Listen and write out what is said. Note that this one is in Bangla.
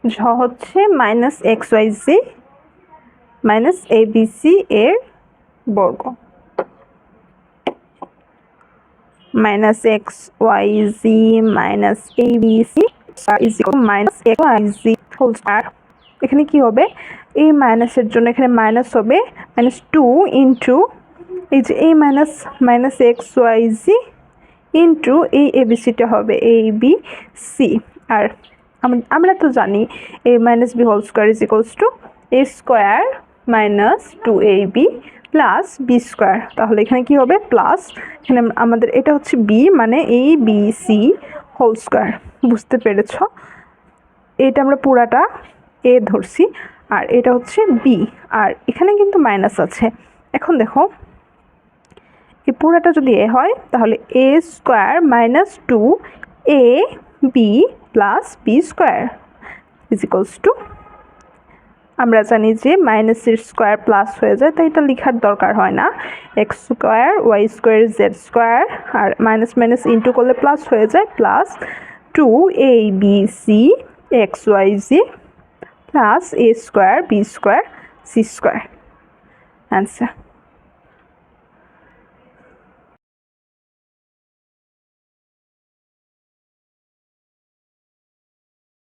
ঝ হচ্ছে minus X Y Z minus A B C এর বর্গ, minus X Y Z minus A B C is equal minus X Y Z whole square. এখানে কি হবে, এই মাইনাসের জন্য এখানে মাইনাস হবে মাইনাস টু ইন্টু এই যে এই মাইনাস মাইনাস এক্স ওয়াই জি ইন্টু এই এবিসিটা হবে এ বি সি। আর আমরা তো জানি a minus b whole square is equals to a square minus two a b plus b square. তাহলে এখানে কি হবে প্লাস, এখানে আমাদের এটা হচ্ছে বি মানে A B C whole square. বুঝতে পেরেছ? এটা আমরা পুরাটা এ ধরছি আর এটা হচ্ছে বি, আর এখানে কিন্তু মাইনাস আছে। এখন দেখো এই পুরাটা যদি এ হয় তাহলে a square minus two a b plus b square is equals to, আমরা জানি যে মাইনাসের স্কোয়ার প্লাস হয়ে যায় তাই এটা লেখার দরকার হয় না, x square y square z square আর মাইনাস মাইনাস ইন্টু করলে প্লাস হয়ে যায়, plus two a B c x Y z plus a square b square c square. Answer.